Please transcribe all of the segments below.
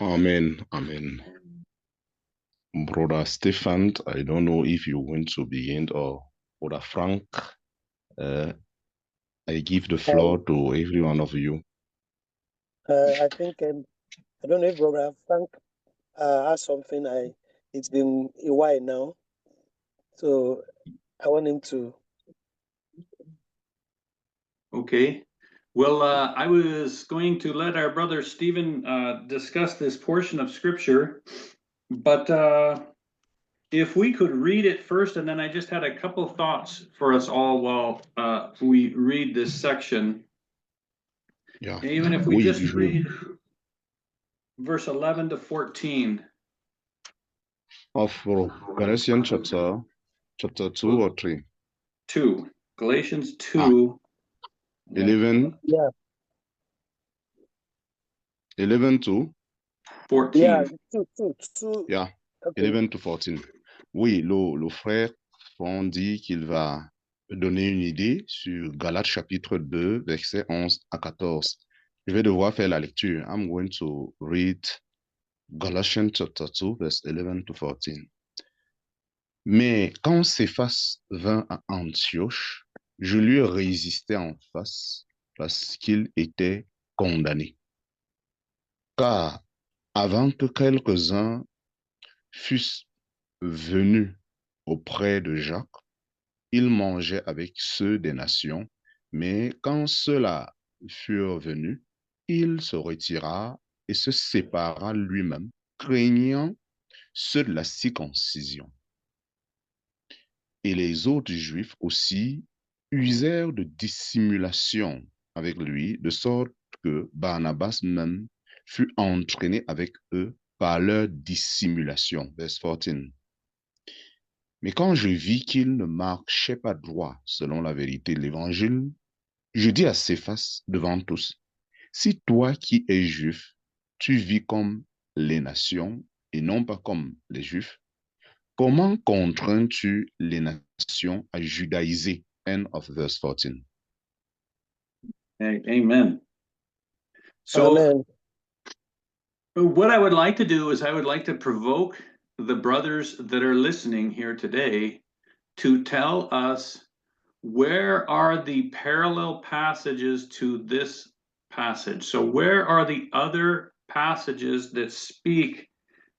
Amen. Amen. Brother Stefan, I don't know if you want to begin or Brother Frank. I give the floor to every one of you. I think I don't know if Brother Frank has something. It's been a while now, so I want him to. Okay. Well, I was going to let our brother Stephen discuss this portion of scripture, but if we could read it first, and then I just had a couple thoughts for us all while we read this section. Yeah. Even if we just read verse 11 to 14. Of Galatians chapter 2 or 3? 2. Galatians 2. 11. Yeah. 11 to 14. Yeah. Two. Yeah. Okay. 11 to 14. Oui, le frère Franck dit qu'il va donner une idée sur Galates chapitre 2, versets 11 à 14. Je vais devoir faire la lecture. I'm going to read Galatians chapter 2, verse 11 to 14. Mais quand Céphas vint à Antioche, je lui résistai en face parce qu'il était condamné. Car avant que quelques-uns fussent venus auprès de Jacques, il mangeait avec ceux des nations, mais quand ceux-là furent venus, il se retira et se sépara lui-même, craignant ceux de la circoncision. Et les autres Juifs aussi usèrent de dissimulation avec lui, de sorte que Barnabas même fut entraîné avec eux par leur dissimulation. Verse 14. Mais quand je vis qu'il ne marchait pas droit selon la vérité de l'Évangile, je dis à Céphas devant tous, si toi qui es juif, tu vis comme les nations et non pas comme les Juifs, comment contrains-tu les nations à judaïser? End of verse 14. Amen. So, Amen. what I would like to do is I would like to provoke the brothers that are listening here today to tell us where are the parallel passages to this passage. So where are the other passages that speak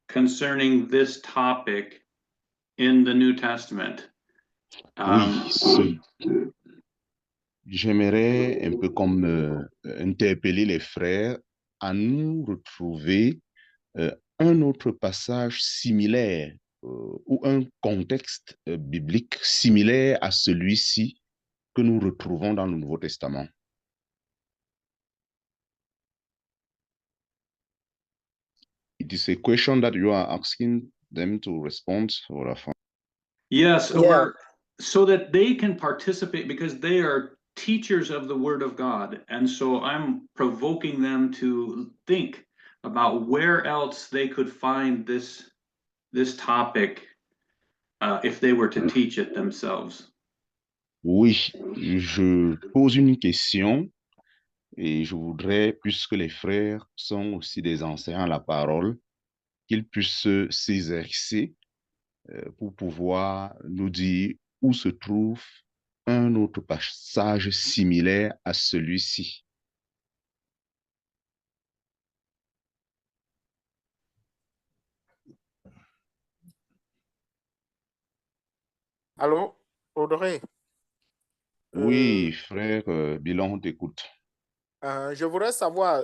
concerning this topic in the New Testament? J'aimerais un peu comme interpeller les frères à nous retrouver un autre passage similaire ou un contexte biblique similaire à celui-ci que nous retrouvons dans le Nouveau Testament. It is a question that you are asking them to respond. Yes, so that they can participate because they are teachers of the Word of God. And so I'm provoking them to think about where else they could find this topic if they were to teach it themselves. Oui, je pose une question et je voudrais, puisque les frères sont aussi des enseignants à la parole, qu'ils puissent s'exercer pour pouvoir nous dire où se trouve un autre passage similaire à celui-ci. Allô, Audrey? Oui, frère Bilan, on t'écoute. Je voudrais savoir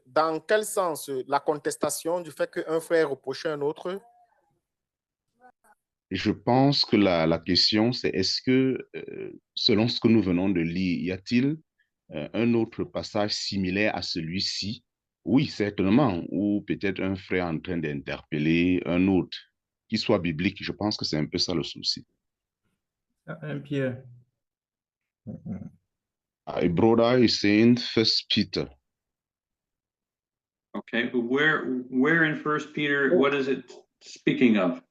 dans quel sens la contestation du fait qu'un frère reproche un autre. Je pense que la question, c'est est-ce que, selon ce que nous venons de lire, y a-t-il un autre passage similaire à celui-ci? Oui, certainement, ou peut-être un frère en train d'interpeller un autre, qui soit biblique. Je pense que c'est un peu ça le souci. Pierre. A brother is saying First Peter. Okay, but where in First Peter, what is it speaking of?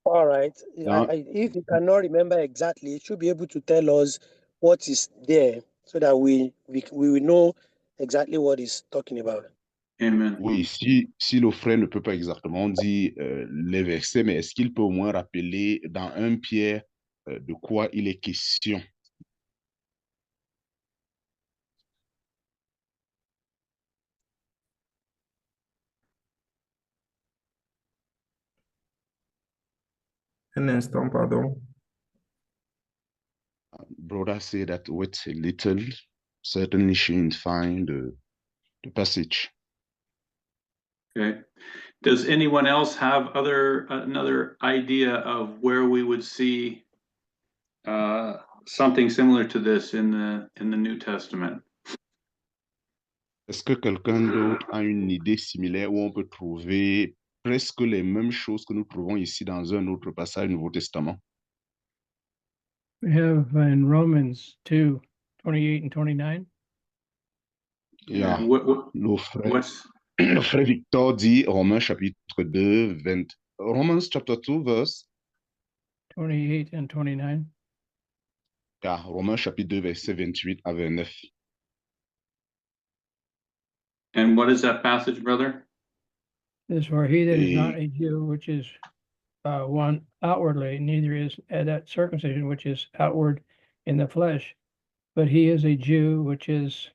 All right. If you cannot remember exactly, you should be able to tell us what is there so that we will know exactly what he's talking about. Amen. Oui, si le frère ne peut pas exactement dire les versets, mais est-ce qu'il peut au moins rappeler dans 1 Pierre de quoi il est question? Un instant, pardon. Brother say that wait a little, certainly shouldn't find the passage. Okay. Does anyone else have another idea of where we would see something similar to this in the New Testament? Est-ce que quelqu'un d'autre a une idée similaire où on peut trouver presque les mêmes choses que nous trouvons ici dans un autre passage du Nouveau Testament? We have in Romans 2, 28 and 29. Yeah. What, Le frère, what's le frère Victor dit Romains chapitre 2, 20. Romans chapter 2, verse. 28 and 29. Yeah, Romains chapitre 2, verset 28 à 29. and what is that passage, brother? This for he that is not Et a Jew, which is one outwardly, neither is that circumcision which is outward in the flesh, but he is a Jew, which is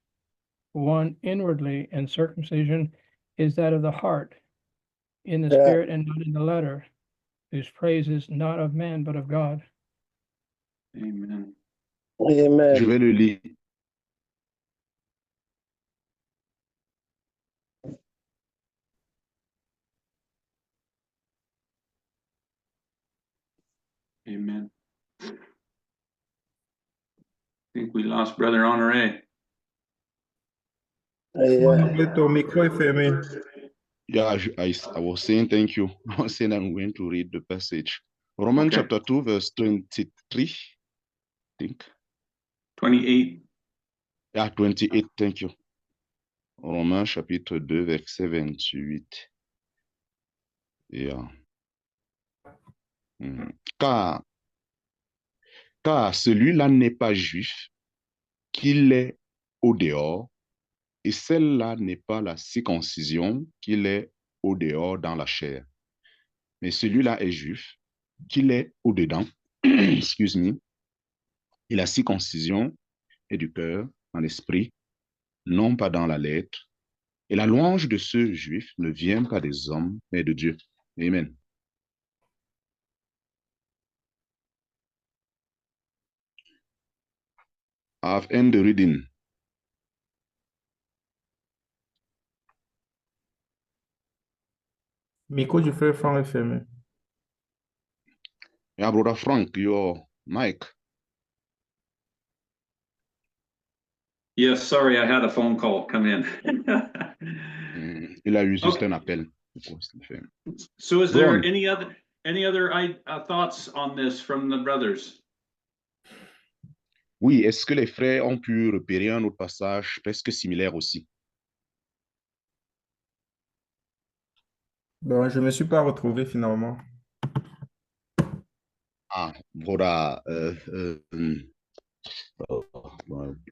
one inwardly, and circumcision is that of the heart, in the Yeah. spirit and not in the letter, whose praise is not of man, but of God. Amen. je Amen. vais le lire. Amen. I think we lost Brother Honoré. Yeah. Ton micro est fermé. Yeah, I was saying thank you. I was saying I'm going to read the passage. Romans Okay. chapter 2, verse 23, I think. 28. Yeah, 28, thank you. Romains chapitre 2, verset 28. Yeah. Car celui-là n'est pas juif, qu'il est au dehors, et celle-là n'est pas la circoncision, qu'il est au dehors dans la chair. Mais celui-là est juif, qu'il est au dedans, excuse me, et la circoncision est du cœur, dans l'esprit, non pas dans la lettre. Et la louange de ce juif ne vient pas des hommes, mais de Dieu. Amen. I've ended the reading. Micro du frère Franck est fermé. Yeah, Brother Frank, your mic. Yes, sorry, I had a phone call come in. Il a eu juste Okay. un appel. So is there Ron. any other thoughts on this from the brothers? Oui, est-ce que les frères ont pu repérer un autre passage presque similaire aussi? Bon, je ne me suis pas retrouvé finalement. Ah, Brother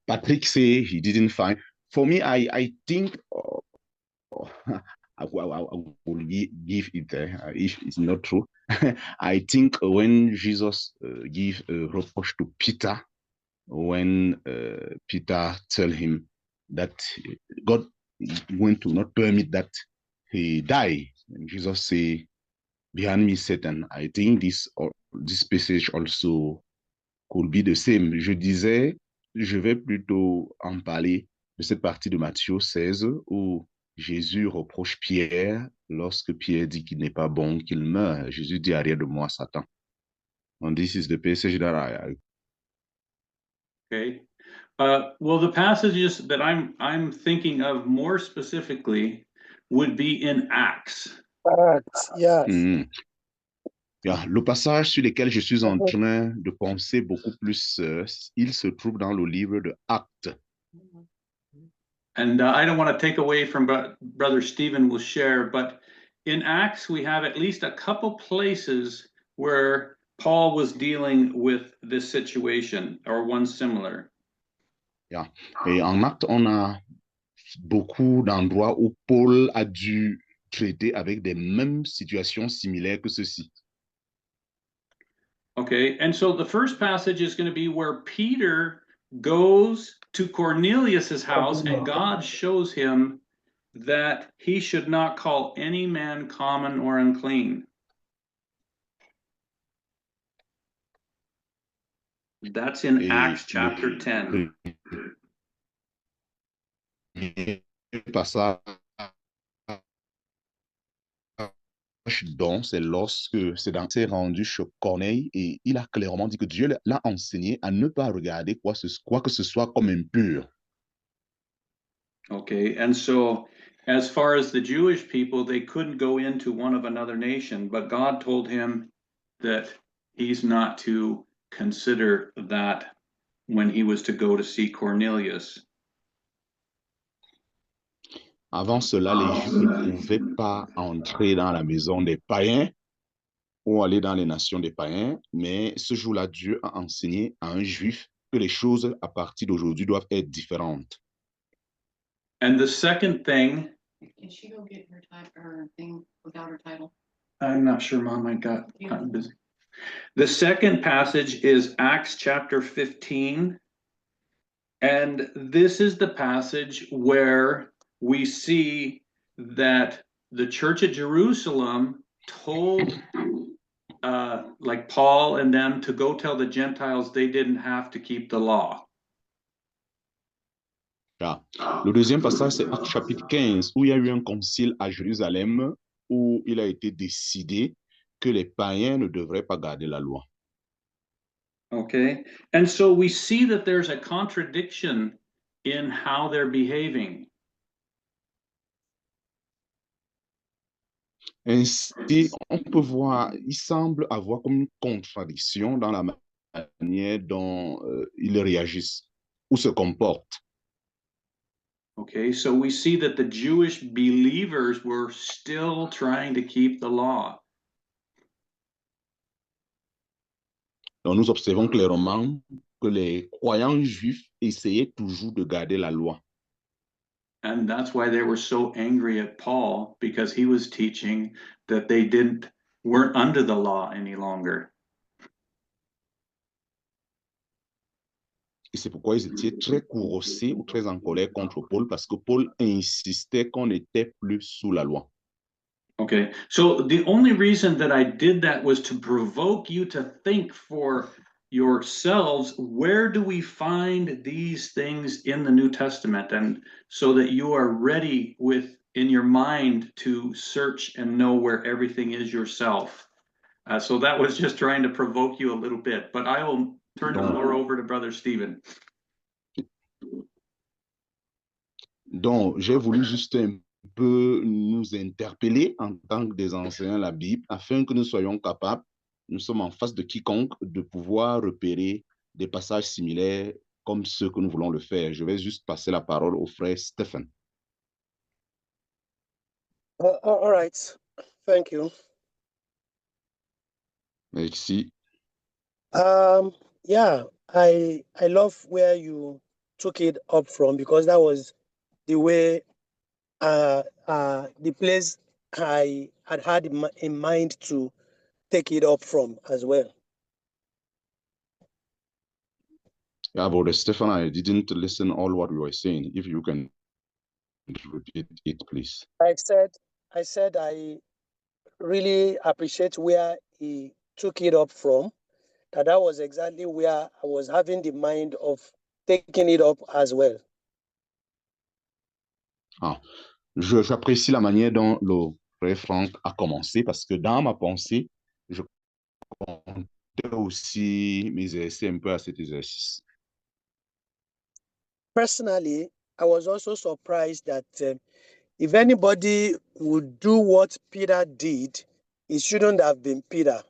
Patrick say he didn't find. For me, I think I will give it if it's not true. I think when Jesus gave a reproach to Peter, when Peter tell him that God is going to not permit that he die, and Jesus say, "Behind me, Satan." I think this passage also could be the same. Je disais, je vais plutôt en parler de cette partie de Matthieu 16 où Jésus reproche Pierre lorsque Pierre dit qu'il n'est pas bon qu'il meure. Jésus dit arrière de moi, Satan. And this is the passage that I Okay. Well, the passages that I'm thinking of more specifically would be in Acts. Yes. Yeah. Le passage sur lequel je suis en train de penser beaucoup plus, il se trouve dans le livre de Actes. And I don't want to take away from Brother Stephen will share, but in Acts, we have at least a couple places where Paul was dealing with this situation or one similar. Yeah. Et en Actes, on a beaucoup d'endroits où Paul a dû traiter avec des mêmes situations similaires que ceci. Okay, and so the first passage is going to be where Peter goes to Cornelius's house and God shows him that he should not call any man common or unclean. That's in Et Acts chapter 10. Le passage donc, c'est lorsque s'est rendu chez Corneille et il a clairement dit que Dieu l'a enseigné à ne pas regarder quoi que ce soit comme impur. Okay, and so as far as the Jewish people, they couldn't go into one of another nation, but God told him that he's not to consider that when he was to go to see Cornelius. Avant cela, les Juifs ne pouvaient pas entrer dans la maison des païens ou aller dans les nations des païens, mais ce jour-là, Dieu a enseigné à un Juif que les choses à partir d'aujourd'hui doivent être différentes. And the second thing, Can she go get her thing without her title? I'm not sure, Mom, I got kind of busy. The second passage is Acts chapter 15. And this is the passage where we see that the church at Jerusalem told like Paul and them to go tell the Gentiles they didn't have to keep the law. Ah. Le deuxième passage, c'est Actes chapitre 15, où il y a eu un concile à Jérusalem, où il a été décidé que les païens ne devraient pas garder la loi. Okay, and so we see that there's a contradiction in how they're behaving. Ainsi, on peut voir, il semble avoir comme une contradiction dans la manière dont ils réagissent ou se comportent. Okay, so we see that the Jewish believers were still trying to keep the law. Donc, nous observons clairement que les croyants juifs essayaient toujours de garder la loi. And that's why they were so angry at Paul, because he was teaching that they weren't under the law any longer. Et c'est pourquoi ils étaient très courroucés ou très en colère contre Paul, parce que Paul insistait qu'on n'était plus sous la loi. Okay, so the only reason that I did that was to provoke you to think for yourselves, where do we find these things in the New Testament? And so that you are ready in your mind to search and know where everything is yourself. So that was just trying to provoke you a little bit, but I will turn the floor over to Brother Stephen. Donc, j'ai voulu juste un peu nous interpeller en tant que des enseignants de la Bible, afin que nous soyons capables, nous sommes en face de quiconque, de pouvoir repérer des passages similaires comme ceux que nous voulons le faire. Je vais juste passer la parole au frère Stephen. All right. Thank you. Merci. Yeah, I love where you took it up from, because that was the way the place I had in mind to take it up from as well. Yeah, but Stefan, I didn't listen all what you were saying. If you can repeat it, please. I said I really appreciate where he took it up from. That was exactly where I was having the mind of taking it up as well. Ah, j'apprécie la manière dont le frère Franck a commencé, parce que dans ma pensée, je comptais aussi m'exercer un peu à cet exercice. Personally, I was also surprised that if anybody would do what Peter did, it shouldn't have been Peter.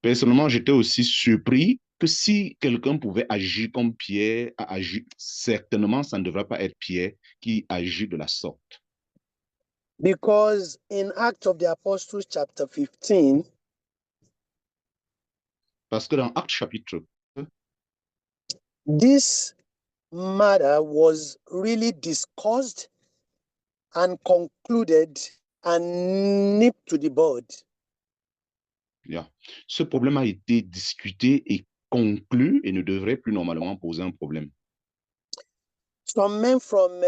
Personnellement, j'étais aussi surpris que si quelqu'un pouvait agir comme Pierre a agi, certainement, ça ne devrait pas être Pierre qui agit de la sorte. Because in Acts of the Apostles chapter 15, parce que dans Actes chapitre, this matter was really discussed and concluded and nipped to the bud. Yeah. Ce problème a été discuté et conclu et ne devrait plus normalement poser un problème. Some men from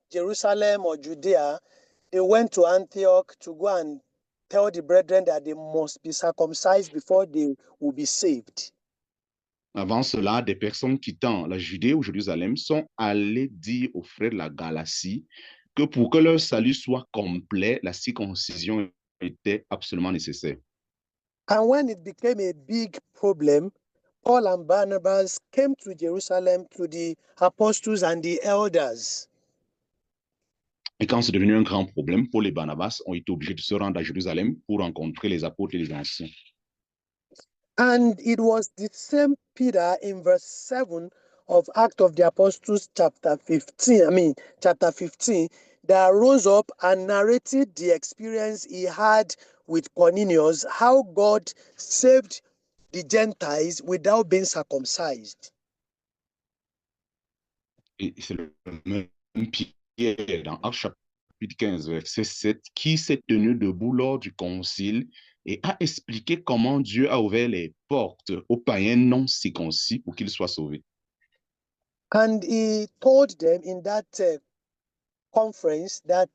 Jerusalem or Judea, they went to Antioch to go and tell the brethren that they must be circumcised before they will be saved. Avant cela, des personnes quittant la Judée ou Jérusalem sont allées dire aux frères de la Galatie que pour que leur salut soit complet, la circoncision était absolument nécessaire. And when it became a big problem, Paul and Barnabas came to Jerusalem to the apostles and the elders. Et quand c'est devenu un grand problème, Paul et Barnabas ont été obligés de se rendre à Jérusalem pour rencontrer les apôtres et les anciens. And it was the same Peter in verse 7 of Acts of the Apostles chapter 15, that rose up and narrated the experience he had with Cornelius, how God saved the Gentiles without being circumcised. Et c'est le même Pierre dans Actes chapitre 15, verset 7, qui s'est tenu debout lors du concile et a expliqué comment Dieu a ouvert les portes aux païens non circoncis pour qu'ils soient sauvés. And he told them in that conference that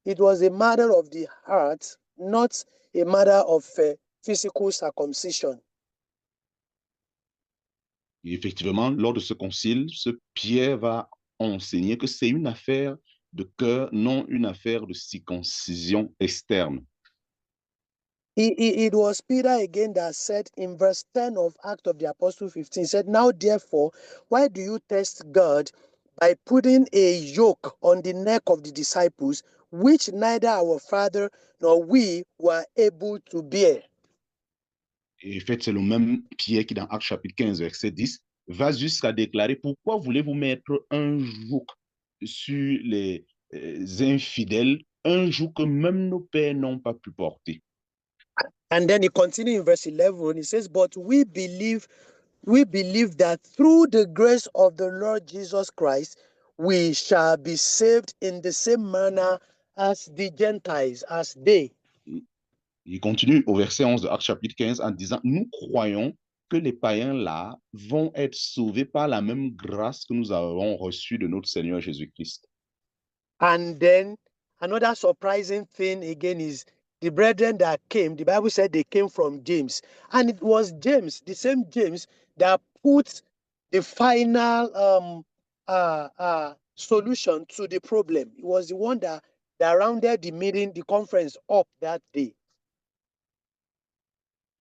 it was a matter of the heart, not a matter of physical circumcision. Et effectivement, lors de ce concile, ce Pierre va enseigner que c'est une affaire de cœur, non une affaire de circoncision externe. It was Peter again that said in verse 10 of Acts of the Apostle 15, said, now therefore, why do you test God by putting a yoke on the neck of the disciples, which neither our father nor we were able to bear? Et en fait, c'est le même Pierre qui, dans Actes chapitre 15, verset 10, va jusqu'à déclarer, pourquoi voulez-vous mettre un joug sur les infidèles, un joug que même nos pères n'ont pas pu porter. And then he continued in verse 11, he says, but we believe that through the grace of the Lord Jesus Christ, we shall be saved in the same manner as the Gentiles, as they. Il continue au verset 11 de Actes chapitre 15 en disant, nous croyons que les païens là vont être sauvés par la même grâce que nous avons reçue de notre Seigneur Jésus-Christ. And then another surprising thing again is the brethren that came, the Bible said they came from James. And it was James, the same James, that put the final solution to the problem. It was the one that rounded the meeting, the conference up that day.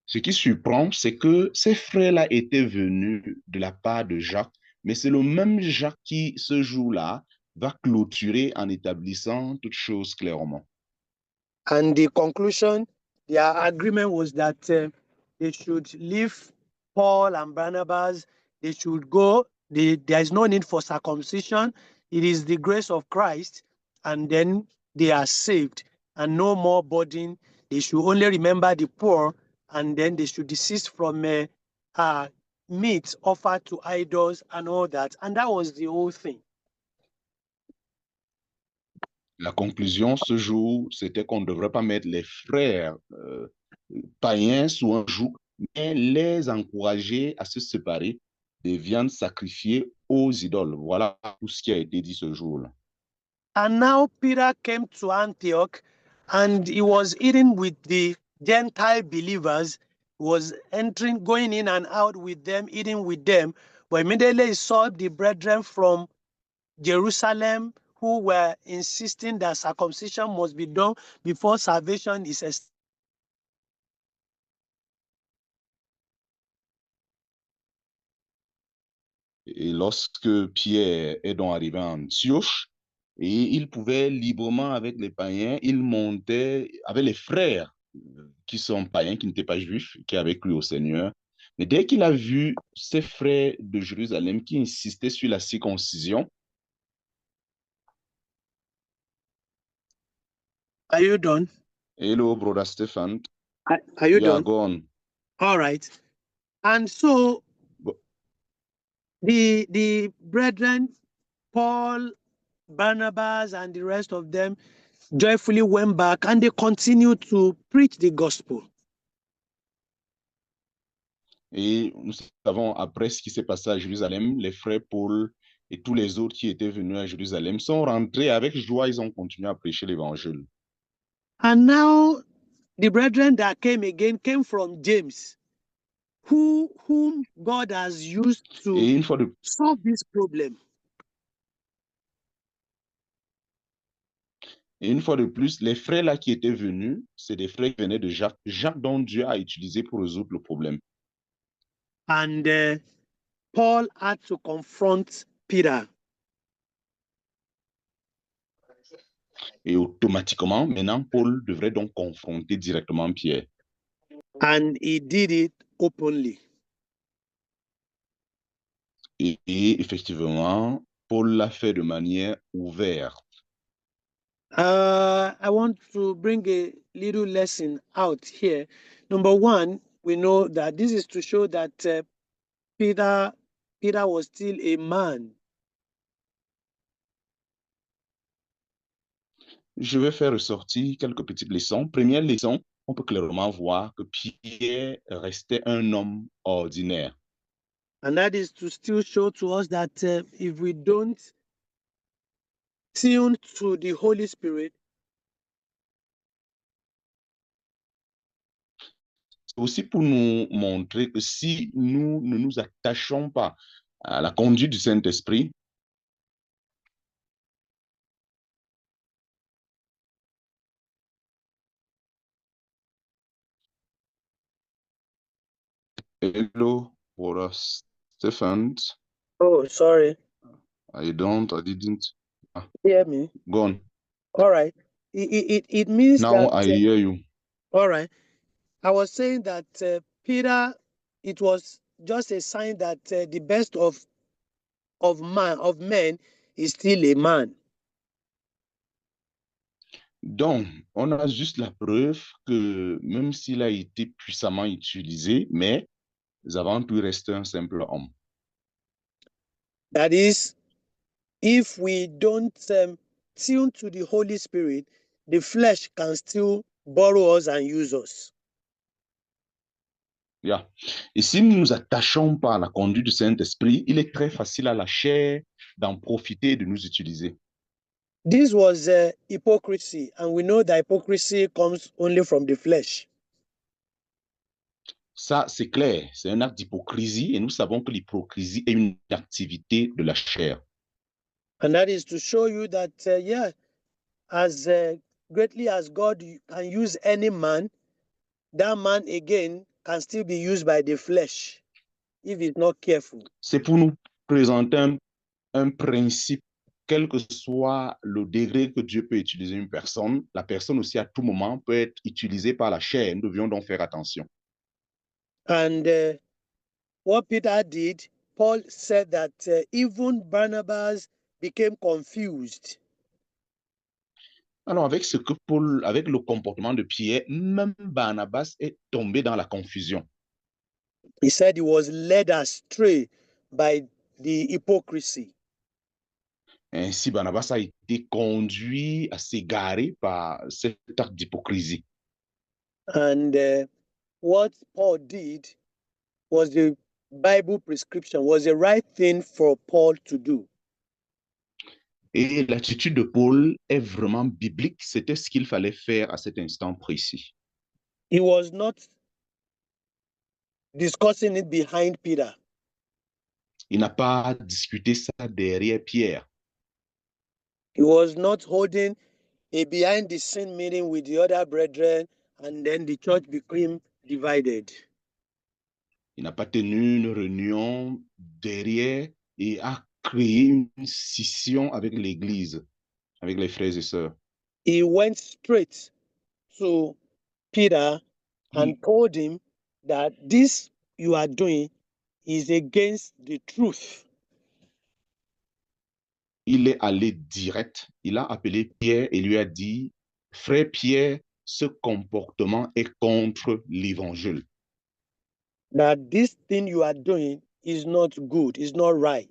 Ce qui surprend, c'est que ces frères-là étaient venus de la part de Jacques, mais c'est le même Jacques qui, ce jour-là, va clôturer en établissant toutes choses clairement. And the conclusion, their agreement was that they should leave Paul and Barnabas, they should go, there is no need for circumcision, it is the grace of Christ, and then they are saved, and no more burden. They should only remember the poor, and then they should desist from meat offered to idols and all that. And that was the whole thing. La conclusion ce jour, c'était qu'on ne devrait pas mettre les frères païens sous un joug, mais les encourager à se séparer des viandes sacrifiées aux idoles. Voilà tout ce qui a été dit ce jour-là. And now Peter came to Antioch and he was eating with the Gentile believers, was entering, going in and out with them, eating with them. But immediately he saw the brethren from Jerusalem who were insisting that circumcision must be done before salvation is established. Et lorsque Pierre est donc arrivé en Antioche, et il pouvait librement avec les païens, il montait avec les frères qui sont païens, qui n'étaient pas juifs, qui avaient cru au Seigneur. Mais dès qu'il a vu ses frères de Jérusalem qui insistaient sur la circoncision, Are you done? hello, brother Stephen, Are you you are done? gone. All right. And so The brethren, Paul, Barnabas, and the rest of them joyfully went back and they continued to preach the gospel. Et nous savons, après ce qui s'est passé à Jérusalem, les frères Paul et tous les autres qui étaient venus à Jérusalem sont rentrés avec joie, ils ont continué à prêcher l'évangile. And now the brethren that came again came from James, whom God has used Et to une fois de solve this problem. Et une fois de plus, les frères là qui étaient venus, c'est des frères qui venaient de Jacques, Jacques dont Dieu a utilisé pour résoudre le problème. And Paul had to confront Peter. Et automatiquement, maintenant, Paul devrait donc confronter directement Pierre. And he did it openly. Et effectivement, Paul l'a fait de manière ouverte. I want to bring a little lesson out here. Number one, we know that this is to show that Peter was still a man. Je vais faire ressortir quelques petites leçons. Première leçon, on peut clairement voir que Pierre restait un homme ordinaire. And that is to still show to us that if we don't tune to the Holy Spirit, c'est aussi pour nous montrer que si nous ne nous attachons pas à la conduite du Saint-Esprit, hello, brother Stephen. oh, sorry, I didn't. hear me? Go on. All right. It means Now that, I hear you. all right. I was saying that Peter, it was just a sign that the best of men is still a man. Donc, on a juste la preuve que même s'il a été puissamment utilisé, mais avant tout, il restait un simple homme. That is, if we don't tune to the Holy Spirit, the flesh can still borrow us and use us. Yeah. Et si nous ne nous attachons pas à la conduite du Saint-Esprit, il est très facile à la chair d'en profiter et de nous utiliser. This was hypocrisy, and we know that hypocrisy comes only from the flesh. Ça, c'est clair, c'est un acte d'hypocrisie et nous savons que l'hypocrisie est une activité de la chair. And that is to show you that, as greatly as God can use any man, that man again can still be used by the flesh if he's not careful. C'est pour nous présenter un principe, quel que soit le degré que Dieu peut utiliser une personne, la personne aussi à tout moment peut être utilisée par la chair. Nous devions donc faire attention. And what Peter did, Paul said that even Barnabas became confused. Alors, avec avec le comportement de Pierre, même Barnabas est tombé dans la confusion. He said he was led astray by the hypocrisy. Ainsi, Barnabas a été conduit à s'égarer par cet acte d'hypocrisie. And what Paul did was the Bible prescription, was the right thing for Paul to do. Et l'attitude de Paul est vraiment biblique. C'était ce qu'il fallait faire à cet instant précis. He was not discussing it behind Peter. Il n'a pas discuté ça derrière Pierre. He was not holding a behind the scene meeting with the other brethren, and then the church became divided. Il n'a pas tenu une réunion derrière et a créé une scission avec l'Église, avec les frères et sœurs. He went straight to Peter and told him that this you are doing is against the truth. Il est allé direct, il a appelé Pierre et lui a dit, frère Pierre, ce comportement est contre l'évangile. That this thing you are doing is not good, is not right.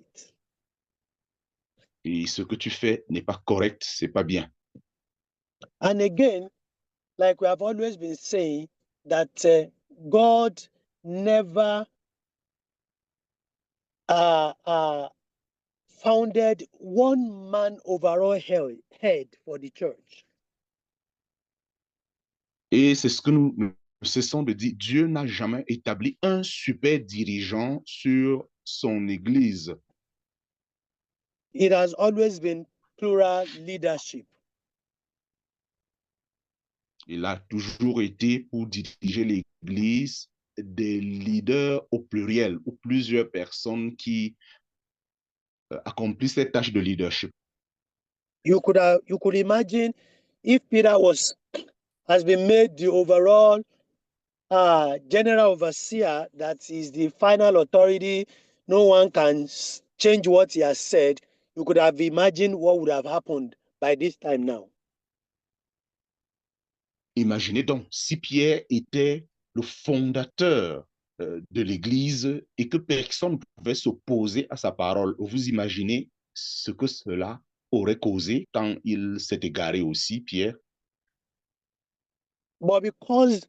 Et ce que tu fais n'est pas correct, c'est pas bien. And again, like we have always been saying, that God never founded one man overall head for the church. Et c'est ce que nous cessons de dire. Dieu n'a jamais établi un super dirigeant sur son Église. It has always been plural leadership. Il a toujours été pour diriger l'Église des leaders au pluriel ou plusieurs personnes qui accomplissent cette tâche de leadership. You could imagine if Peter has been made the overall general overseer, that is the final authority. No one can change what he has said. You could have imagined what would have happened by this time now. Imaginez donc si Pierre était le fondateur de l'Église et que personne ne pouvait s'opposer à sa parole. Vous imaginez ce que cela aurait causé quand il s'est égaré aussi, Pierre? But because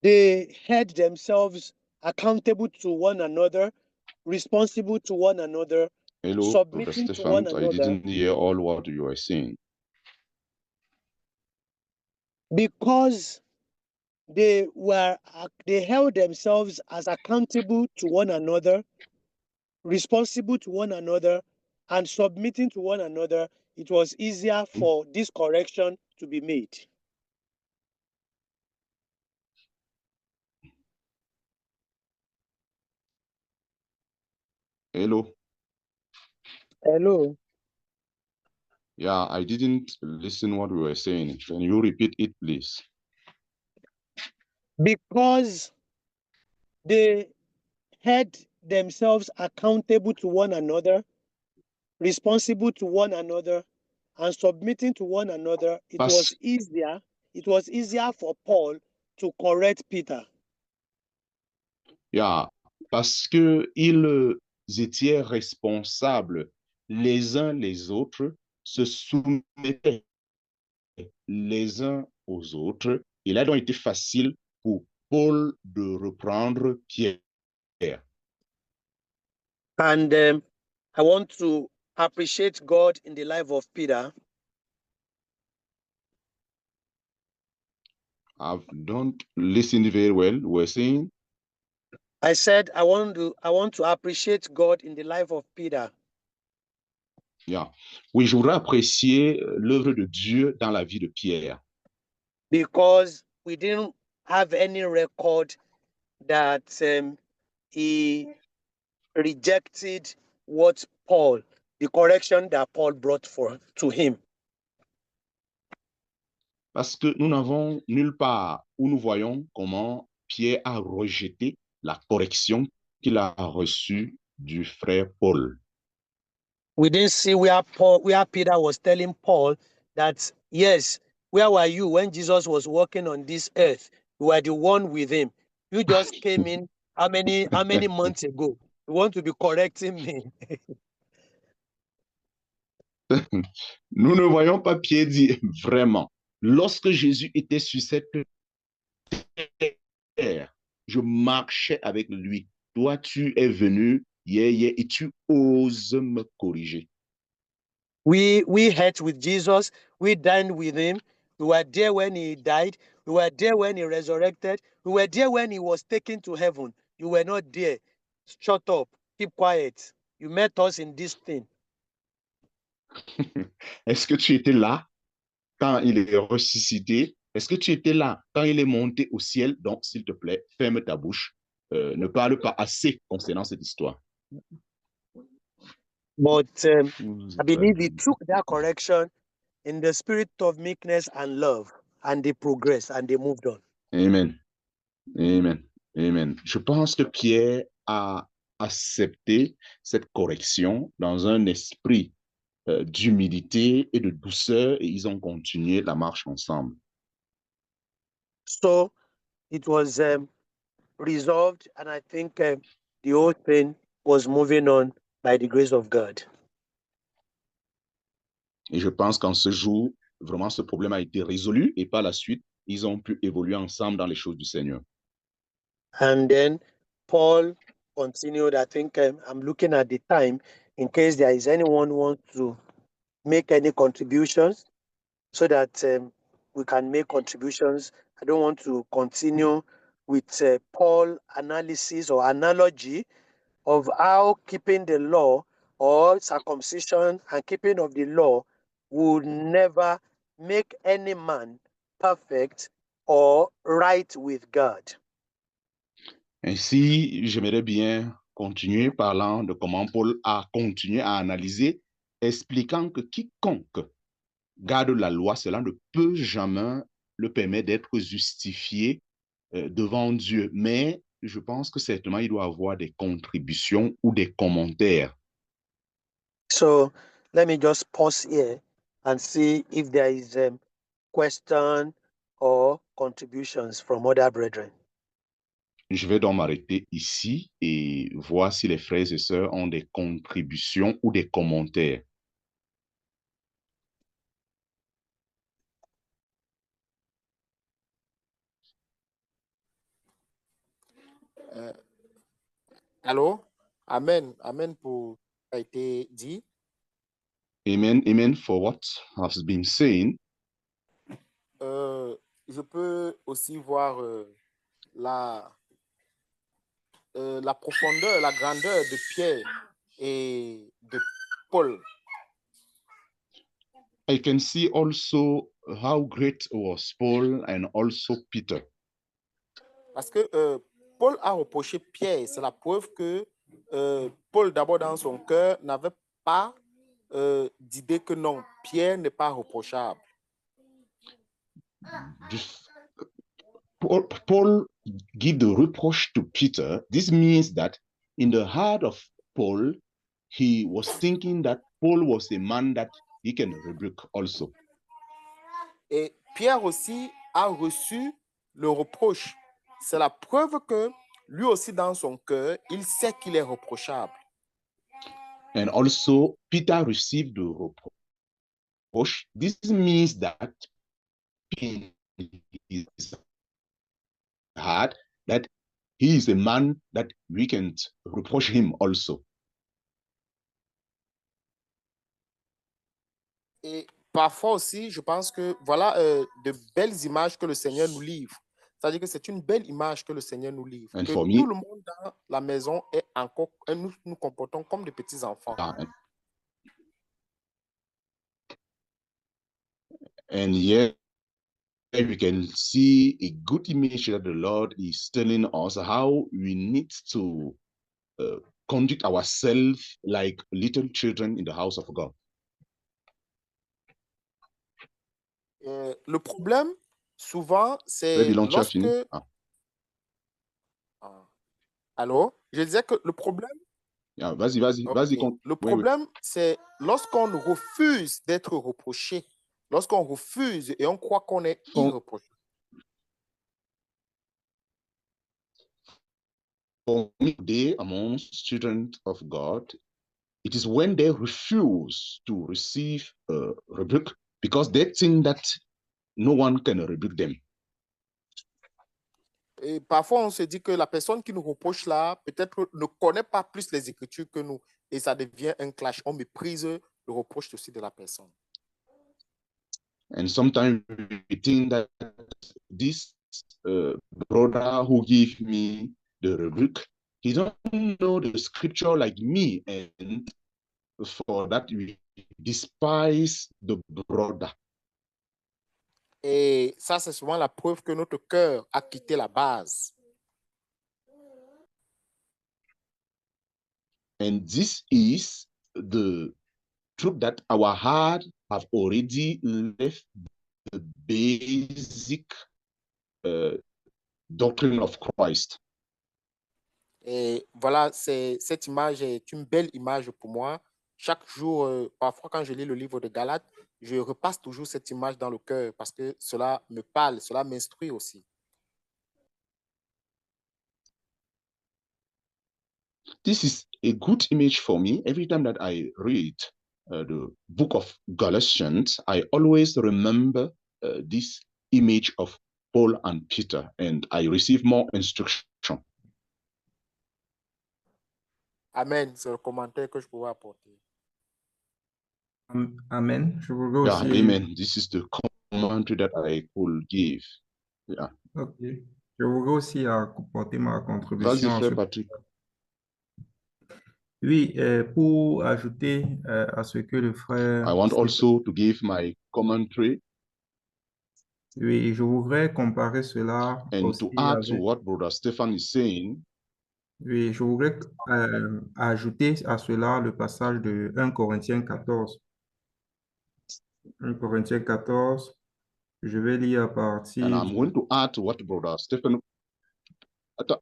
they held themselves accountable to one another, responsible to one another, Hello, submitting to one Stefan, I another, didn't hear all what you were saying. because they held themselves as accountable to one another, responsible to one another, and submitting to one another, it was easier for this correction to be made. Hello. Hello. Yeah, I didn't listen what you were saying. Can you repeat it, please? Because they held themselves accountable to one another, responsible to one another, and submitting to one another, it was easier for Paul to correct Peter. Yeah, parce que ils étaient responsables les uns les autres, se soumettaient les uns aux autres. Il a donc été facile pour Paul de reprendre Pierre. And I want to appreciate God in the life of Peter. I don't listen very well. We're saying. I said I want to appreciate God in the life of Peter. Yeah. Oui, je voudrais apprécier l'œuvre de Dieu dans la vie de Pierre. Because we didn't have any record that he rejected the correction that Paul brought to him. Parce que nous n'avons nulle part où nous voyons comment Pierre a rejeté la correction qu'il a reçue du frère Paul. We didn't see where Peter was telling Paul that, yes, where were you when Jesus was walking on this earth? You were the one with him. You just came in how many months ago? You want to be correcting me? Nous ne voyons pas Pierre dire vraiment, lorsque Jésus était sur cette terre, je marchais avec lui. Toi, tu es venu hier et tu oses me corriger. We ate with Jesus. We dined with him. We were there when he died. We were there when he resurrected. We were there when he was taken to heaven. You were not there. Shut up. Keep quiet. You met us in this thing. Est-ce que tu étais là quand il est ressuscité? Est-ce que tu étais là quand il est monté au ciel? Donc, s'il te plaît, ferme ta bouche. Ne parle pas assez concernant cette histoire. But I believe he took that correction in the spirit of meekness and love, and they progressed and they moved on. Amen. Amen. Amen. Je pense que Pierre a accepté cette correction dans un esprit d'humilité et de douceur et ils ont continué la marche ensemble. So it was resolved, and I think the whole thing was moving on by the grace of God. Et je pense qu'en ce jour, vraiment, ce problème a été résolu et par la suite, ils ont pu évoluer ensemble dans les choses du Seigneur. And then Paul continued. I think I'm looking at the time in case there is anyone who wants to make any contributions so that we can make contributions. I don't want to continue with Paul analysis or analogy of how keeping the law or circumcision and keeping of the law would never make any man perfect or right with God. Ainsi, j'aimerais bien continuer parlant de comment Paul a continué à analyser, expliquant que quiconque garde la loi, cela ne peut jamais le permettre d'être justifié devant Dieu. Mais je pense que certainement, il doit avoir des contributions ou des commentaires. So let me just pause here and see if there is a question or contributions from other brethren. Je vais donc m'arrêter ici et voir si les frères et sœurs ont des contributions ou des commentaires. Allô? Amen. Amen pour ce qui a été dit. Amen, amen for what has been saying. Je peux aussi voir la profondeur, la grandeur de Pierre et de Paul. I can see also how great was Paul and also Peter. Parce que Paul a reproché Pierre. C'est la preuve que Paul, d'abord dans son cœur, n'avait pas d'idée que non, Pierre n'est pas reprochable. Paul give the reproach to Peter. This means that in the heart of Paul, he was thinking that Paul was a man that he can rebuke also. Et Pierre aussi a reçu le reproche. C'est la preuve que lui aussi dans son cœur, il sait qu'il est reprochable. And also Peter received the reproach. This means that in his heart that he is a man that we can reproach him also. Et parfois aussi, je pense que voilà de belles images que le Seigneur nous livre. C'est-à-dire que c'est une belle image que le Seigneur nous livre. And Que for tout me, le monde dans la maison est encore, nous nous comportons comme des petits enfants. And yet we can see a good image that the Lord is telling us how we need to conduct ourselves like little children in the house of God. Le problème, souvent, c'est lorsque... Allô? Je disais que le problème... Vas-y, vas-y, okay. vas-y. Le problème, c'est lorsqu'on refuse d'être reproché, lorsqu'on refuse et on croit qu'on est irréprochable. For me today, amongst children of God, it is when they refuse to receive a rebuke because they think that no one can rebuke them. Et parfois, on se dit que la personne qui nous reproche là, peut-être ne connaît pas plus les Écritures que nous. Et ça devient un clash. On méprise le reproche aussi de la personne. And sometimes we think that this brother who gave me the rebuke, he don't know the scripture like me. And for that, we despise the brother. Et ça, c'est souvent la preuve que notre cœur a quitté la base. And this is the truth that our heart have already left the basic doctrine of Christ. Et voilà, cette image est une belle image pour moi. Chaque jour, parfois quand je lis le livre de Galates, je repasse toujours cette image dans le cœur parce que cela me parle, cela m'instruit aussi. this is a good image for me. Every time that I read the book of Galatians, I always remember this image of Paul and Peter, and I receive more instruction. Amen, c'est le commentaire que je pouvais apporter. Amen. Je voudrais Yeah, aussi. amen. This is the commentary that I could give. Yeah. Ok. Je voudrais aussi apporter ma Vas-y, contribution à frère ce. Patrick. Oui, pour ajouter à ce que le frère. I want also to give my commentary. Oui, je voudrais comparer cela and aussi to add to avec. what Brother Stefan is saying. Oui, je voudrais ajouter à cela le passage de 1 Corinthiens 14. 1 Corinthiens 14, je vais lire à And partir I'm going to add to what Brother Stefan. 1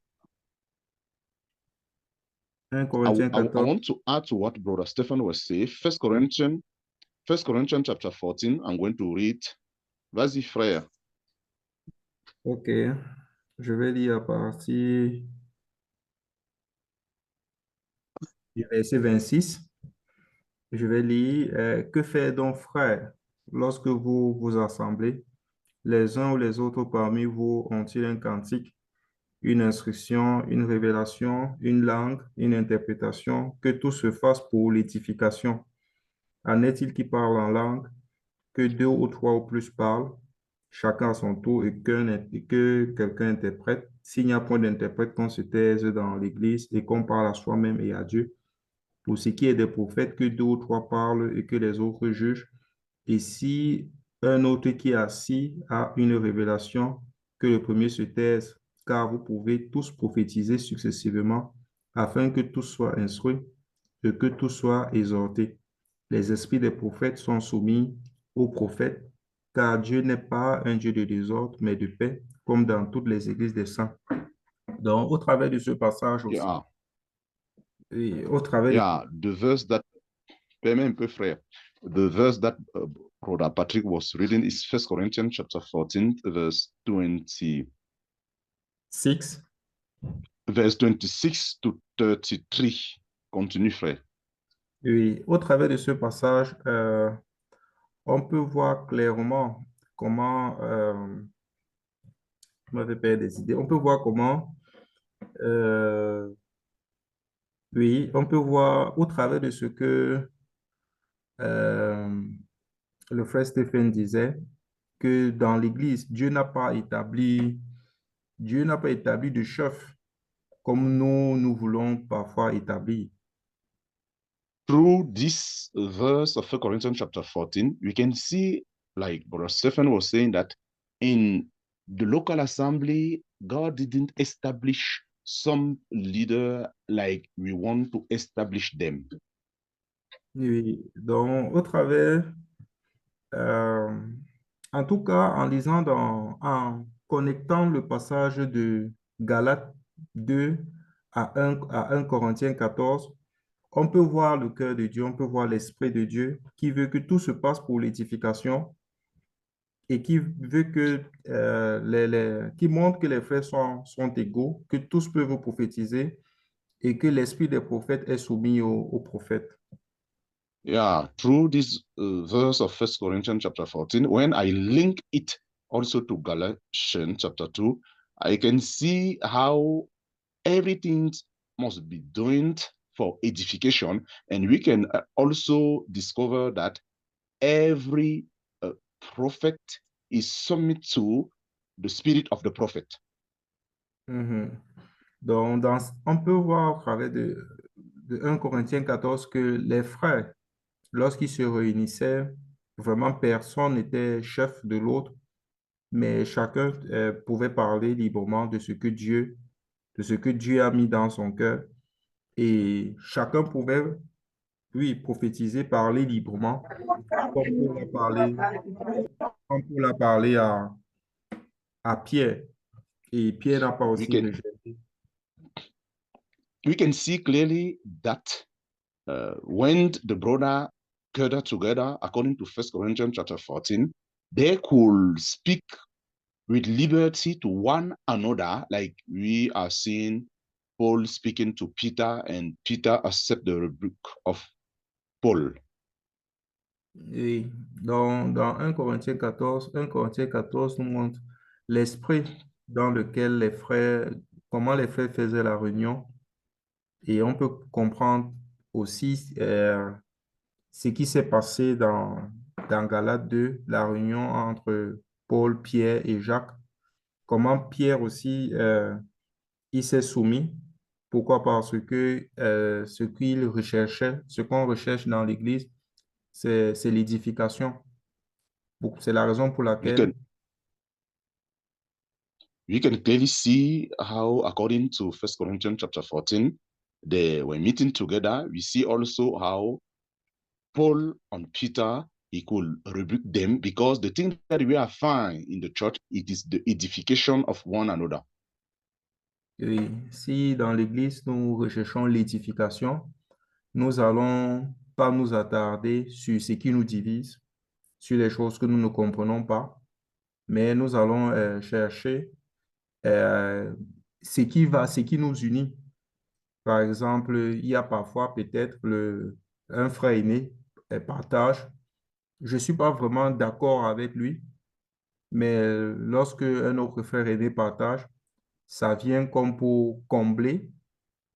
I Corinthiens 14. want to add to what Brother Stefan was saying. First Corinthians chapter 14. I'm going to read. Vas-y, frère. Ok, je vais lire à partir du verset 26. Je vais lire, que fait donc frère lorsque vous vous assemblez? Les uns ou les autres parmi vous ont-ils un cantique, une instruction, une révélation, une langue, une interprétation, que tout se fasse pour l'édification? En est-il qui parle en langue, que deux ou trois ou plus parlent, chacun à son tour, et que quelqu'un interprète? S'il n'y a point d'interprète, qu'on se taise dans l'Église et qu'on parle à soi-même et à Dieu. Pour ce qui est des prophètes, que deux ou trois parlent et que les autres jugent. Et si un autre qui est assis a une révélation, que le premier se taise, car vous pouvez tous prophétiser successivement, afin que tous soient instruits et que tous soient exhortés. Les esprits des prophètes sont soumis aux prophètes, car Dieu n'est pas un Dieu de désordre, mais de paix, comme dans toutes les églises des saints. Donc, au travers de ce passage aussi, Yeah. et au travers Yeah, the verse that, permets un peu, frère. The verse that Brother Patrick was reading is 1 Corinthians chapter 14, verse 26 to 33. Continue, frère. Oui, au travers de ce passage, on peut voir clairement comment, je m'avais perdu des idées, on peut voir comment, oui, on peut voir au travers de ce que le frère Stephen disait, que dans l'Église, Dieu n'a pas établi de chef comme nous voulons parfois établir. Through this verse of 1 Corinthians chapter 14, we can see, like Brother Stephen was saying, that in the local assembly, God didn't establish some leader like we want to establish them. Oui, donc au travers, en tout cas, en lisant en connectant le passage de Galates 2 à 1 Corinthiens 14, on peut voir le cœur de Dieu, on peut voir l'Esprit de Dieu qui veut que tout se passe pour l'édification et qui veut que, qui montre que les frères sont égaux, que tous peuvent prophétiser et que l'esprit des prophètes est soumis aux prophètes. Yeah, through this verse of 1 Corinthians chapter 14, when I link it also to Galatians chapter 2, I can see how everything must be done for edification. And we can also discover that every prophet is submit to the spirit of the prophet. Donc, on peut voir au travers de 1 Corinthiens 14 que les frères, lorsqu'ils se réunissaient, vraiment personne n'était chef de l'autre, mais chacun pouvait parler librement de ce que Dieu a mis dans son cœur. Et chacun pouvait, oui, prophétiser, parler librement, comme pour la parler à Pierre. Et Pierre n'a pas aussi rejeté. We can see clearly that when the brother gathered together, according to 1 Corinthians chapter 14, they could speak with liberty to one another, like we are seeing Paul speaking to Peter and Peter accept the rebuke of Paul. Oui, dans 1 Corinthiens 14, 1 Corinthiens 14 nous montre l'esprit dans lequel les frères, comment les frères faisaient la réunion. Et on peut comprendre aussi ce qui s'est passé dans Galates 2, la réunion entre Paul, Pierre et Jacques. Comment Pierre aussi, il s'est soumis. Pourquoi? Parce que ce qu'il recherchait, ce qu'on recherche dans l'Église, c'est l'édification. C'est la raison pour We laquelle, can clearly see how, according to 1 Corinthians chapter 14, they were meeting together. We see also how Paul and Peter, he could rebuke them because the thing that we are finding in the church, it is the edification of one another. si dans l'Église, nous recherchons l'édification, nous allons pas nous attarder sur ce qui nous divise, sur les choses que nous ne comprenons pas, mais nous allons chercher ce qui nous unit. Par exemple, il y a parfois peut-être un frère aîné partage. Je ne suis pas vraiment d'accord avec lui, mais lorsque un autre frère aîné partage, ça vient comme pour combler,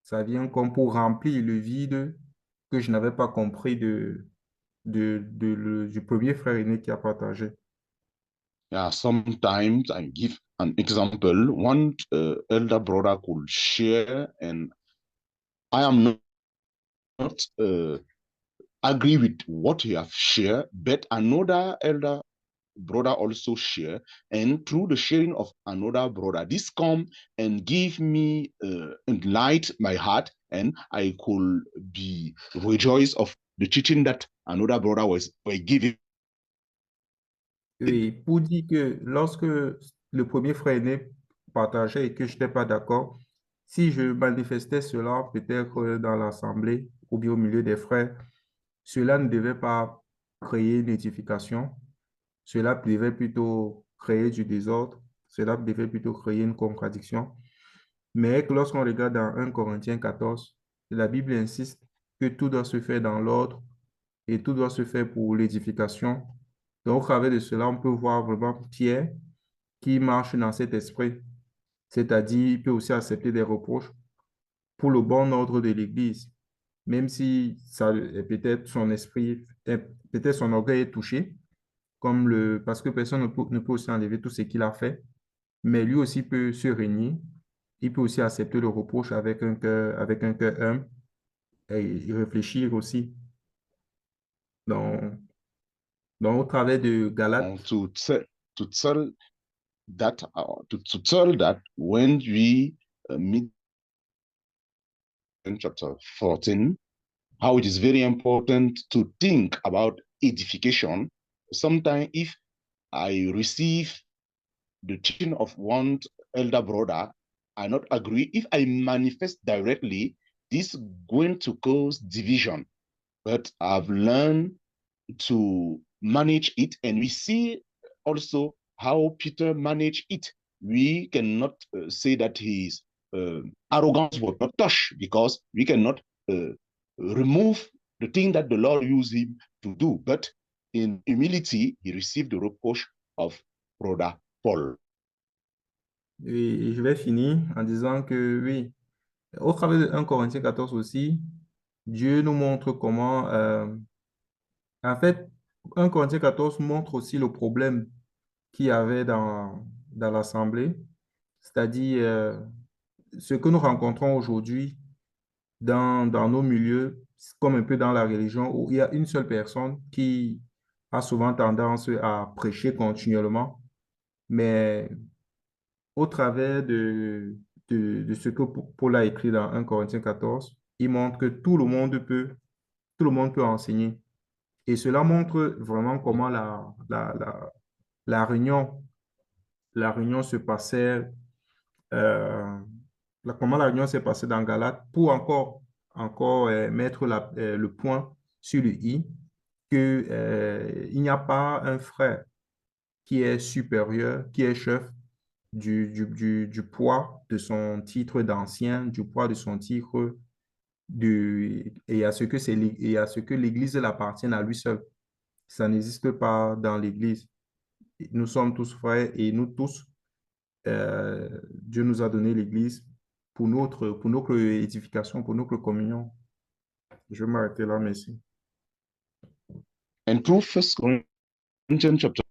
ça vient comme pour remplir le vide que je n'avais pas compris du premier frère aîné qui a partagé. Yeah, sometimes I give an example. One elder brother could share, and I am not agree with what he have shared, but another elder brother also share, and through the sharing of another brother, this come and give me enlight my heart, and I could be rejoice of the teaching that another brother were giving. Oui, pour dire que lorsque le premier frère aîné partageait et que je n'étais pas d'accord, si je manifestais cela peut-être dans l'assemblée ou bien au milieu des frères, cela ne devait pas créer une édification, cela devait plutôt créer du désordre, cela devait plutôt créer une contradiction. Mais lorsqu'on regarde dans 1 Corinthiens 14, la Bible insiste que tout doit se faire dans l'ordre et tout doit se faire pour l'édification. Donc, au travers de cela, on peut voir vraiment Pierre qui marche dans cet esprit, c'est-à-dire il peut aussi accepter des reproches pour le bon ordre de l'Église, même si ça peut-être son esprit, peut-être son orgueil est touché, parce que personne ne peut aussi enlever tout ce qu'il a fait, mais lui aussi peut se régner, il peut aussi accepter le reproche avec un cœur humble et y réfléchir aussi. Donc, au travers de Galates, To tell that when we meet in chapter 14, how it is very important to think about edification. Sometimes if I receive the teaching of one elder brother, I not agree. If I manifest directly, this is going to cause division. But I've learned to manage it, and we see also how Peter managed it. We cannot say that his arrogance was not touched, because we cannot remove the thing that the Lord used him to do. But in humility, he received the reproach of brother Paul. et je vais finir en disant que oui, au travers de 1 Corinthiens 14 aussi, Dieu nous montre comment, en fait, 1 Corinthiens 14 montre aussi le problème qu'il y avait dans l'Assemblée, c'est-à-dire ce que nous rencontrons aujourd'hui dans nos milieux, comme un peu dans la religion, où il y a une seule personne qui a souvent tendance à prêcher continuellement, mais au travers de ce que Paul a écrit dans 1 Corinthiens 14, il montre que tout le monde peut enseigner. Et cela montre vraiment comment la réunion se passait, comment la réunion s'est passée dans Galate pour encore mettre le point sur le i, que, il n'y a pas un frère qui est supérieur, qui est chef, du poids de son titre d'ancien, du poids de son titre et à ce que et à ce que l'Église l'appartienne à lui seul. Ça n'existe pas dans l'Église. Nous sommes tous frères et nous tous, Dieu nous a donné l'Église pour notre édification, pour notre communion. Je vais m'arrêter là, merci. And through First Corinthians chapter,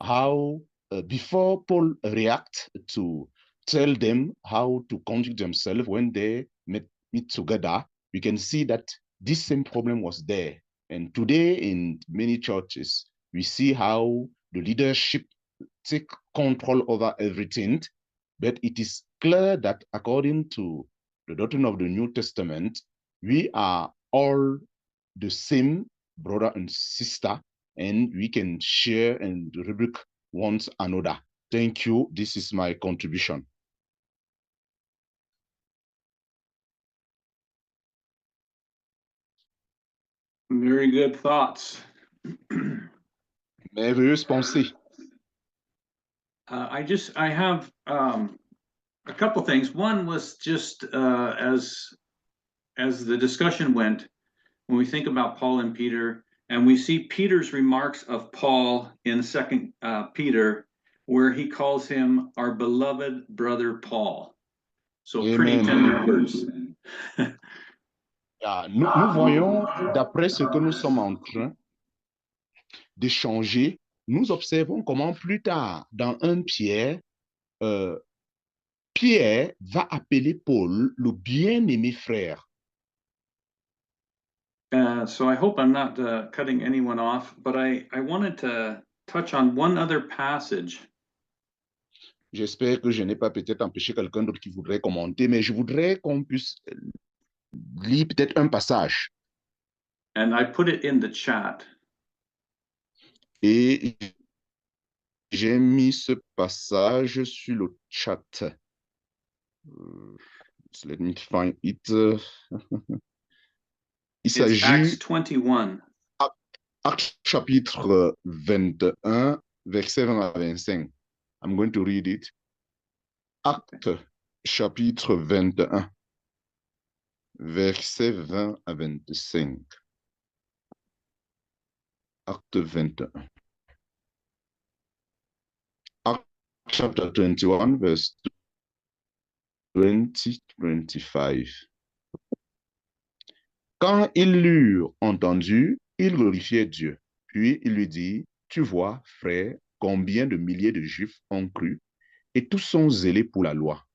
how before Paul react to tell them how to conduct themselves when they meet together, we can see that this same problem was there. And today in many churches, we see how the leadership take control over everything, but it is clear that according to the doctrine of the New Testament, we are all the same brother and sister, and we can share and rebuke one another. Thank you. This is my contribution. Very good thoughts. Merveilleuse pensée. I have a couple things. One was just as the discussion went, when we think about Paul and Peter, and we see Peter's remarks of Paul in 2 Peter, where he calls him our beloved brother Paul. So pretty Amen. tender words. Nous voyons, d'après ce que nous sommes en train d'échanger, nous observons comment plus tard, dans 1 Pierre, Pierre va appeler Paul le bien-aimé frère. So I hope I'm not cutting anyone off, but I wanted to touch on one other passage. J'espère que je n'ai pas peut-être empêché quelqu'un d'autre qui voudrait commenter, mais je voudrais qu'on puisse lire peut-être un passage. And I put it in the chat. Et j'ai mis ce passage sur le chat. Let me find it. Il s'agit Acts 21. Actes chapitre 21, verset 20 à 25. I'm going to read it. Actes chapitre 21, verset 20 à 25. Acte 21. Acts chapter 21, verse 20-25. Quand ils l'eurent entendu, ils glorifiaient Dieu. Puis il lui dit, tu vois, frère, combien de milliers de Juifs ont cru, et tous sont zélés pour la loi.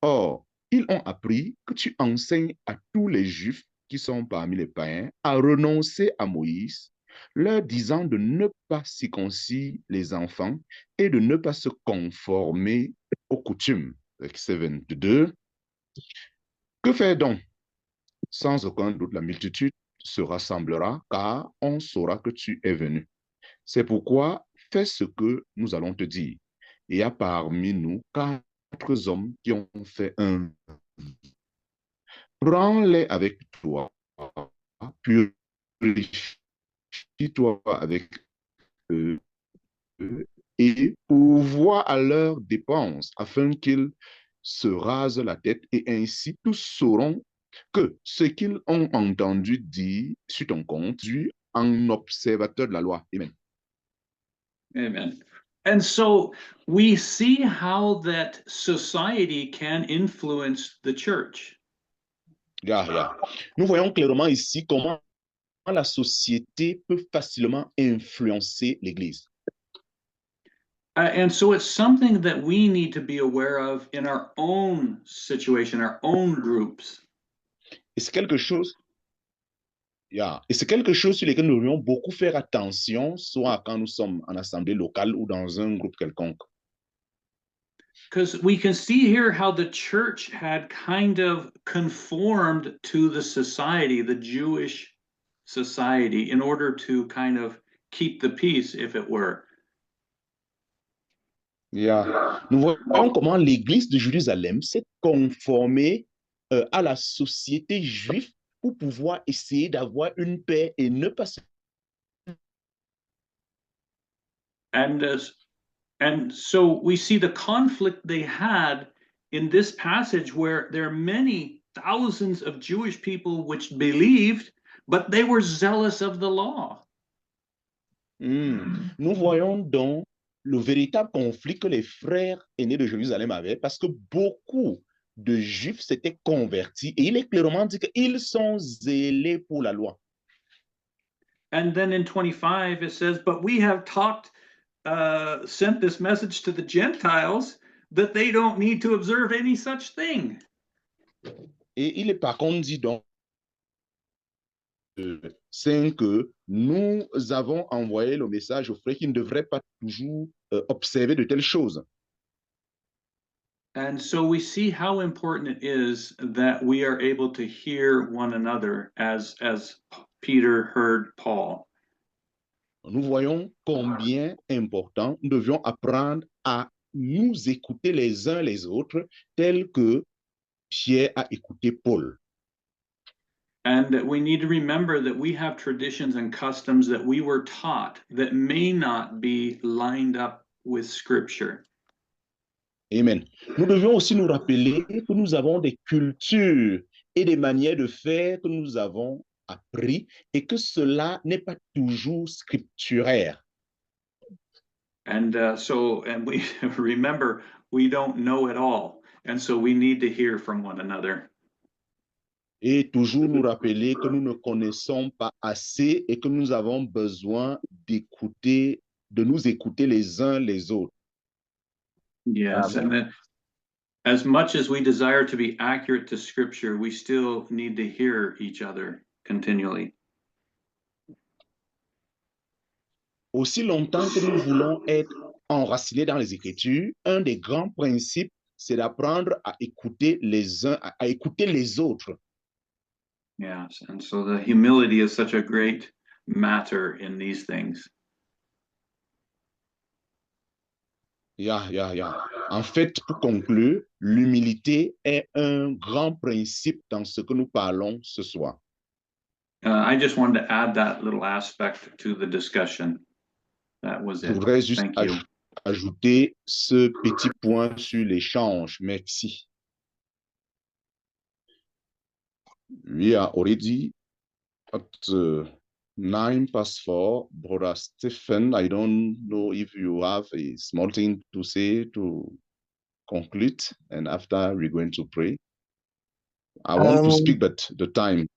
Or, ils ont appris que tu enseignes à tous les Juifs qui sont parmi les païens à renoncer à Moïse, leur disant de ne pas circoncire les enfants et de ne pas se conformer aux coutumes. Verset 22. Que faire donc? Sans aucun doute, la multitude se rassemblera, car on saura que tu es venu. C'est pourquoi fais ce que nous allons te dire. Il y a parmi nous 4 hommes qui ont fait un. Prends-les avec toi, purifie-toi avec eux, et pourvois à leurs dépenses, afin qu'ils se rasent la tête, et ainsi tous sauront que ce qu'ils ont entendu dire sur ton compte, tu en observateur de la loi. Amen. Amen. And so we see how that society can influence the church. Nous voyons clairement ici comment la société peut facilement influencer l'Église. And so it's something that we need to be aware of in our own situation, our own groups. Et c'est quelque chose, et c'est quelque chose sur lequel nous devrions beaucoup faire attention, soit quand nous sommes en assemblée locale ou dans un groupe quelconque. Because we can see here how the church had kind of conformed to the society, the Jewish society, in order to kind of keep the peace, if it were. Nous voyons comment l'Église de Jérusalem s'est conformée à la société juive pour pouvoir essayer d'avoir une paix et ne pas se... And And so we see the conflict they had in this passage where there are many thousands of Jewish people which believed, but they were zealous of the law. Nous voyons donc le véritable conflit que les frères aînés de Jérusalem avaient parce que beaucoup de Juifs s'étaient convertis et il est clairement dit qu'ils sont zélés pour la loi. And then in 25, it says, but we have sent this message to the Gentiles that they don't need to observe any such thing. Et il est par contre dit donc, c'est que nous avons envoyé le message aux frères qui ne devraient pas toujours observer de telles choses. And so we see how important it is that we are able to hear one another as Peter heard Paul. Nous voyons combien important nous devions apprendre à nous écouter les uns les autres, tel que Pierre a écouté Paul. And we need to remember that we have traditions and customs that we were taught that may not be lined up with Scripture. Amen. Nous devons aussi nous rappeler que nous avons des cultures et des manières de faire que nous avons appris et que cela n'est pas toujours scripturaire. And we remember, we don't know it all. And so we need to hear from one another. Et toujours nous rappeler que nous ne connaissons pas assez et que nous avons besoin d'écouter, de nous écouter les uns les autres. Yes, and then as much as we desire to be accurate to Scripture, we still need to hear each other continually. Aussi longtemps que nous voulons être enracinés dans les Écritures, un des grands principes, c'est d'apprendre à écouter les uns, à écouter les autres. Yes, and so the humility is such a great matter in these things. En fait, pour conclure, l'humilité est un grand principe dans ce que nous parlons ce soir. I just wanted to add that little aspect to the discussion. That was Je it. voudrais juste Thank you. ajouter ce petit point sur l'échange. Merci. We are already at 4:09. Brother Stephen, I don't know if you have a small thing to say to conclude, and after we're going to pray. I want to speak, but the time.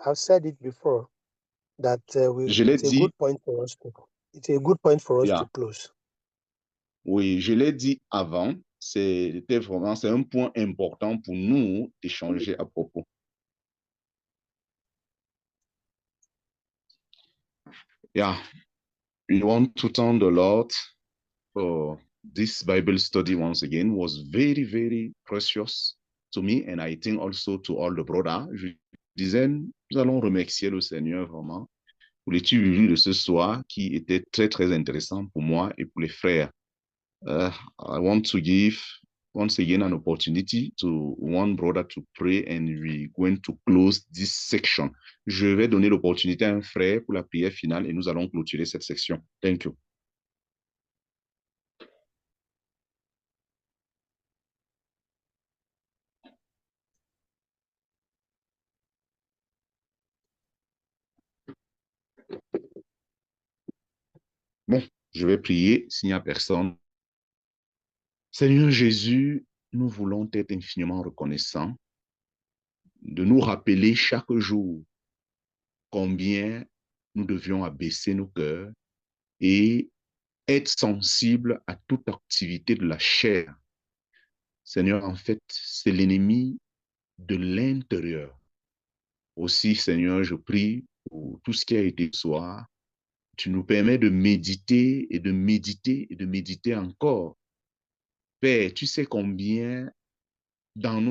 I've said it before that it's a good point for us to. It's a good point for us to close. Oui, je l'ai dit avant. C'est un point important pour nous d'échanger à propos. We want to thank the Lord for this Bible study once again. Was very, very precious to me, and I think also to all the brothers. Je disais, nous allons remercier le Seigneur vraiment pour l'étude biblique de ce soir qui était très, très intéressant pour moi et pour les frères. I want to give once again an opportunity to one brother to pray, and we're going to close this section. Je vais donner l'opportunité à un frère pour la prière finale et nous allons clôturer cette section. Thank you. Bon, je vais prier s'il n'y a personne. Seigneur Jésus, nous voulons être infiniment reconnaissants de nous rappeler chaque jour combien nous devions abaisser nos cœurs et être sensibles à toute activité de la chair. Seigneur, en fait, c'est l'ennemi de l'intérieur. Aussi, Seigneur, je prie pour tout ce qui a été ce soir. Tu nous permets de méditer et de méditer et de méditer encore. Père, tu sais combien dans nos